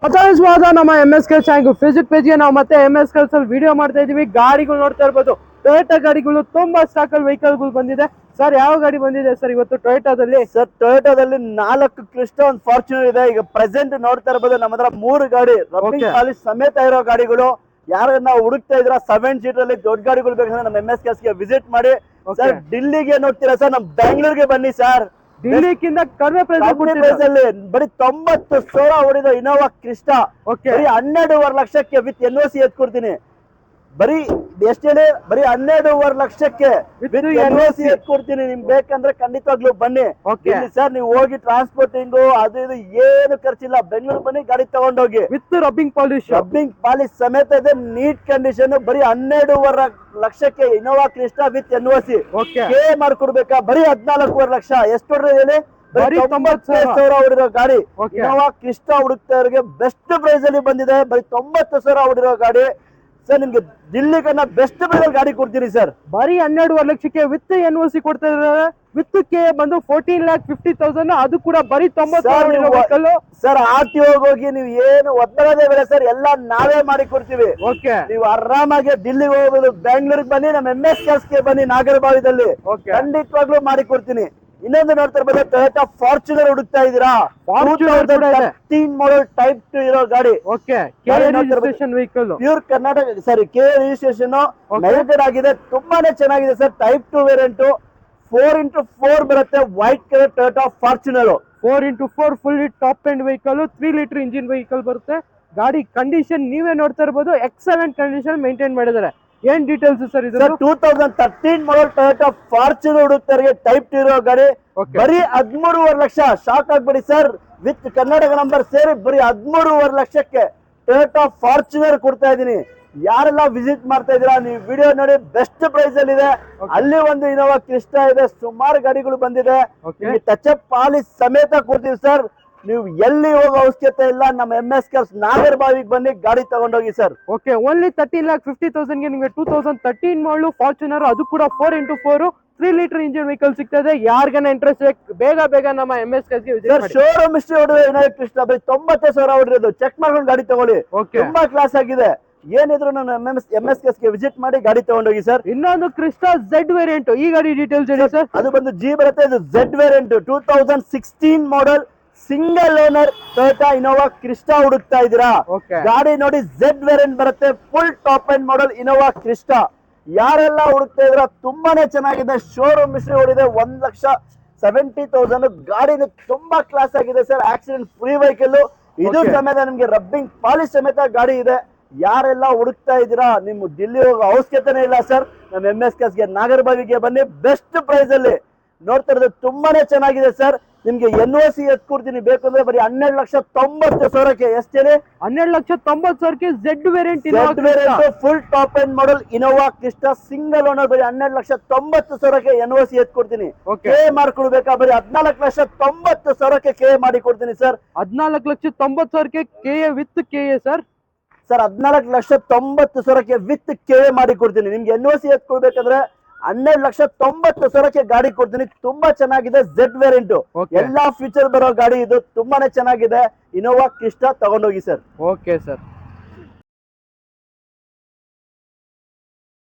ಸ್ವಾಗತ ನಮ್ಮ MSK channel Facebook ಪೇಜ್ಗೆ ನಾವು ಮತ್ತೆ MSK ಅಲ್ಲಿ ವಿಡಿಯೋ ಮಾಡ್ತಾ ಇದೀವಿ. ಗಾಡಿಗಳು ನೋಡ್ತಾ ಇರಬಹುದು, ಟೊಯೋಟಾ ಗಾಡಿಗಳು ತುಂಬಾ ಸ್ಟಾಕ್ ಅಲ್ಲಿ ವೆಹಿಕಲ್ಗಳು ಬಂದಿದೆ. ಸರ್ ಯಾವ ಗಾಡಿ ಬಂದಿದೆ ಸರ್ ಇವತ್ತು ಟೊಯೋಟಾದಲ್ಲಿ? ಸರ್ ಟೊಯೋಟಾದಲ್ಲಿ 4 ಕ್ರಿಸ್ಟಾ, ಒಂದು ಫಾರ್ಚುನರ್ ಇದೆ. ಈಗ ಪ್ರೆಸೆಂಟ್ ನೋಡ್ತಾ ಇರಬಹುದು ನಮ್ಮ ಹತ್ರ 3 ಗಾಡಿ ರಬ್ಬಿಂಗ್ ಪಾಲಿಶ್ ಸಮೇತ ಇರೋ ಗಾಡಿಗಳು. ಯಾರನ್ನ ಹುಡುಕ್ತಾ ಇದ್ರ 7 ಸೀಟರ್ ಅಲ್ಲಿ ದೊಡ್ಡ ಗಾಡಿಗಳು ಬೇಕಂದ್ರೆ ನಮ್ಮ MSK ವಿಸಿಟ್ ಮಾಡಿ. ಸರ್ ಡಿಲ್ಲಿಗೆ ನೋಡ್ತೀರಾ ಸರ್, ನಮ್ ಬ್ಯಾಂಗ್ಳೂರ್ಗೆ ಬನ್ನಿ ಸರ್. ಡಿಲ್ಲಿಕ್ಕಿಂತ ಕಡಿಮೆ ಪ್ರೈಸ್ ಅಲ್ಲಿ ಬರೀ 90,000 ಹೊಡಿದ ಇನೋವಾ ಕ್ರಿಸ್ಟಾ ಬರೀ 12.5 ಲಕ್ಷಕ್ಕೆ ವಿತ್ NOC ಎತ್ಕೊಡ್ತೀನಿ. ಬರೀ ಎಷ್ಟು ಹೇಳಿ, ಬರೀ 12.5 ಲಕ್ಷಕ್ಕೆ ವಿತ್ NOC ಎತ್ಕೊಡ್ತೀನಿ. ನಿಮ್ಗೆ ಬೇಕಂದ್ರೆ ಖಂಡಿತವಾಗ್ಲೂ ಬನ್ನಿ ಸರ್. ನೀವು ಹೋಗಿ ಟ್ರಾನ್ಸ್ಪೋರ್ಟಿಂಗ್ ಅದು ಇದು ಏನು ಖರ್ಚಿಲ್ಲ. ಬೆಂಗಳೂರು ಬನ್ನಿ, ಗಾಡಿ ತಗೊಂಡೋಗಿ ವಿತ್ ರಬ್ಬಿಂಗ್ ಪಾಲಿಶ್ ಸಮೇತ ಇದೆ, ನೀಟ್ ಕಂಡೀಷನ್. ಬರೀ 12.5 ಲಕ್ಷಕ್ಕೆ ಇನೋವಾ ಕ್ರಿಸ್ಟಾ ವಿತ್ NOC ಮಾಡ್ಕೊಡ್ಬೇಕಾ? ಬರೀ 14.5 ಲಕ್ಷ. ಎಷ್ಟು ಹೊಡ್ರಿ ಹೇಳಿ? 90,000 ಹೊಡಿರೋ ಗಾಡಿ ಇನೋವಾ ಕ್ರಿಸ್ಟಾ ಹುಡುಕ್ತಾ ಬೆಸ್ಟ್ ಪ್ರೈಸ್ ಅಲ್ಲಿ ಬಂದಿದೆ. ಬರೀ 90,000 ಹೊಡಿರೋ ಗಾಡಿ ಸರ್. ನಿಮ್ಗೆ ದಿಲ್ಲಿಗನ್ನ ಬೆಸ್ಟ್ ಪ್ರೈಸ್ ಅಲ್ಲಿ ಗಾಡಿ ಕೊಡ್ತೀನಿ ಸರ್. ಬರೀ 12.5 ಲಕ್ಷಕ್ಕೆ ವಿತ್ NOC ಕೊಡ್ತಾ ಇದ್ದಾರೆ. ವಿತ್ ಕೆ ಬಂದು 14,50,000, ಅದು ಕೂಡ ಬರೀ 90,000 ಸರ್. RTO ಹೋಗಿ ನೀವು ಏನು ಒತ್ತಡದೇ ಬೇಡ ಸರ್, ಎಲ್ಲ ನಾವೇ ಮಾಡಿ ಕೊಡ್ತೀವಿ. ನೀವು ಆರಾಮಾಗಿ ದಿಲ್ಲಿಗೆ ಹೋಗ್ಬೋದು. ಬೆಂಗಳೂರಿಗೆ ಬನ್ನಿ, ನಮ್ಮ MSK ಬನ್ನಿ, ನಾಗರಬಾವಿದಲ್ಲಿ ಖಂಡಿತವಾಗ್ಲೂ ಮಾಡಿ ಕೊಡ್ತೀನಿ. ಇನ್ನೊಂದು ನೋಡ್ತಾ ಇರ್ಬೋದು, ಟೊಯೋಟಾ ಫಾರ್ಚುನರ್ ಹುಡುಕ್ತಾ ಇದೀರಾ? 2013 ಮಾಡಲ್ ಟೈಪ್ 2 ಇರೋ ಗಾಡಿ. ಪ್ಯೂರ್ ಕರ್ನಾಟಕ, ಸಾರಿ ಕೆ ರಿಜಿಸ್ಟ್ರೇಷನ್ ಮೆರಿಟೆಡ್ ಆಗಿದೆ. ತುಂಬಾನೇ ಚೆನ್ನಾಗಿದೆ ಸರ್. ಟೈಪ್ 2 ವೇರಿಯಂಟ್ 4x4 ಬರುತ್ತೆ. White colour Toyota Fortuner 4x4 full top end vehicle, 3 litre engine vehicle ಬರುತ್ತೆ. ಗಾಡಿ ಕಂಡೀಷನ್ ನೀವೇ ನೋಡ್ತಾ ಇರಬಹುದು, ಎಕ್ಸಲೆಂಟ್ ಕಂಡೀಷನ್ ಮೇಂಟೈನ್ ಮಾಡಿದ್ದಾರೆ. ಏನ್ ಡೀಟೇಲ್ಸ್ ಸರ್ ಇದು? 2013 ಮಾಡಲ್ ಟೊಯೋಟಾ ಫಾರ್ಚುನರ್ ಹುಡುಕ್ತಾರೆ, ಟೈಪ್ 2 ಇರೋ ಗಾಡಿ. ಬರೀ 13.5 ಲಕ್ಷ. ಶಾಕ್ ಆಗ್ಬೇಡಿ ಸರ್, ವಿತ್ ಕರ್ನಾಟಕ ನಂಬರ್ ಸೇರಿ ಬರೀ 13.5 ಲಕ್ಷಕ್ಕೆ ಟೊಯೋಟಾ ಫಾರ್ಚುನರ್ ಕೊಡ್ತಾ ಇದೀನಿ. ಯಾರೆಲ್ಲ ವಿಸಿಟ್ ಮಾಡ್ತಾ ಇದೀರಾ, ನೀವು ವಿಡಿಯೋ ನೋಡಿ, ಬೆಸ್ಟ್ ಪ್ರೈಸ್ ಅಲ್ಲಿ ಇದೆ. ಅಲ್ಲಿ ಒಂದು ಇನೋವಾ ಕ್ರಿಸ್ಟಾ ಇದೆ, ಸುಮಾರು ಗಾಡಿಗಳು ಬಂದಿದೆ. ಟಚ್ ಅಪ್ ಪಾಲಿಶ್ ಸಮೇತ ಕೊಡ್ತೀವಿ ಸರ್. ನೀವು ಎಲ್ಲಿ ಹೋಗೋ ಅವಶ್ಯಕತೆ ಇಲ್ಲ. ನಮ್ಮ MSK ನಾಗರಬಾವಿಗೆ ಬನ್ನಿ, ಗಾಡಿ ತಗೊಂಡೋಗಿ ಸರ್. ಓನ್ಲಿ 13,50,000 ಗೆ ನಿಮಗೆ 2013 ಮಾಡಲು ಫಾರ್ಚುನರ್, ಅದು ಕೂಡ 4x4 3 ಲೀಟರ್ ಇಂಜಿನ್ ವೆಹಿಕಲ್ ಸಿಗ್ತದೆ. ಯಾರಿಗಾನ ಇಂಟ್ರೆಸ್ಟ್ ಬೇಗ ನಮ್ಮ MSK ಶೋರೂಮ್ ಹಿಸ್ಟ್ರಿ ಹೊಡೆದ ಇನೋವಾ ಕ್ರಿಸ್ಟಾ ಬರೀ 90,000 ಹೊಡಿರೋದು. ಚೆಕ್ ಮಾಡ್ಕೊಂಡು ಗಾಡಿ ತಗೊಳ್ಳಿ, ತುಂಬಾ ಕ್ಲಾಸ್ ಆಗಿದೆ. ಏನಿದ್ರು ನಾನು MSK ವಿಸಿಟ್ ಮಾಡಿ ಗಾಡಿ ತಗೊಂಡೋಗಿ ಸರ್. ಇನ್ನೊಂದು ಕ್ರಿಸ್ಟಾ Z ವೇರಿಯಂಟ್, ಈ ಗಾಡಿ ಡೀಟೇಲ್ಸ್ ಹೇಳಿ ಸರ್. ಅದು ಬಂದು G ಬರುತ್ತೆ. ಇದು Z variant 2016 model single owner Toyota Innova Crysta ಹುಡುಕ್ತಾ ಇದ್ದೀರಾ? ಗಾಡಿ ನೋಡಿ, Z ವೇರಿಯಂಟ್ ಬರುತ್ತೆ. Full top end model Innova Crysta. ಯಾರೆಲ್ಲ ಹುಡುಕ್ತಾ ಇದ್ರ ತುಂಬಾನೇ ಚೆನ್ನಾಗಿದೆ. ಶೋರೂಮ್ ಹಿಸ್ಟ್ರಿ ಹೊಡಿದೆ 1,70,000. ಗಾಡಿ ತುಂಬಾ ಕ್ಲಾಸ್ ಆಗಿದೆ ಸರ್. ಆಕ್ಸಿಡೆಂಟ್ ಫ್ರೀ ವೆಹಿಕಲ್ ಇದು ಸಮೇತ ನಿಮ್ಗೆ ರಬ್ಬಿಂಗ್ ಪಾಲಿಶ್ ಸಮೇತ ಗಾಡಿ ಇದೆ. ಯಾರೆಲ್ಲ ಹುಡುಕ್ತಾ ಇದ್ದೀರಾ, ನಿಮ್ ದಿಲ್ಲಿ ಹೋಗೋ ಅವಶ್ಯಕತೆನೇ ಇಲ್ಲ ಸರ್. ನಮ್ಮ MSK ನಾಗರಬಾವಿಗೆ ಬನ್ನಿ, ಬೆಸ್ಟ್ ಪ್ರೈಸ್ ಅಲ್ಲಿ ನೋಡ್ತಾ ಇರೋದು. ತುಂಬಾನೇ ಚೆನ್ನಾಗಿದೆ ಸರ್. ನಿಮ್ಗೆ NOC ಎತ್ಕೊಡ್ತೀನಿ. ಬೇಕಂದ್ರೆ ಬರೀ 12,90,000ಕ್ಕೆ. ಎಷ್ಟೇನೆ? 12,90,000ಕ್ಕೆ Z variant full top end model Innova Crysta single owner ಬರೀ 12,90,000ಕ್ಕೆ NOC ಎತ್ಕೊಡ್ತೀನಿ. ಕೆ ಮಾಡ್ಕೊಡ್ಬೇಕಾ? ಬರೀ 14,90,000ಕ್ಕೆ ಕೆ ಮಾಡಿ ಕೊಡ್ತೀನಿ ಸರ್. 14,90,000ಕ್ಕೆ ಕೆ ವಿತ್ ಕೆ ಸರ್. 14,90,000ಕ್ಕೆ ವಿತ್ ಕೆ ಮಾಡಿ ಕೊಡ್ತೀನಿ. ನಿಮ್ಗೆ NOC ಎತ್ಕೊಡ್ಬೇಕಂದ್ರೆ 12,90,000ಕ್ಕೆ ಗಾಡಿ ಕೊಡ್ತೀನಿ. ತುಂಬಾ ಚೆನ್ನಾಗಿದೆ. Z ವೇರಿಯಂಟ್ ಎಲ್ಲಾ ಫೀಚರ್ ಬರೋ ಗಾಡಿ ಇದು. ತುಂಬಾನೇ ಚೆನ್ನಾಗಿದೆ. ಇನೋವಾ ಕ್ರಿಸ್ಟಾ ತಗೊಂಡೋಗಿ ಸರ್. Okay sir.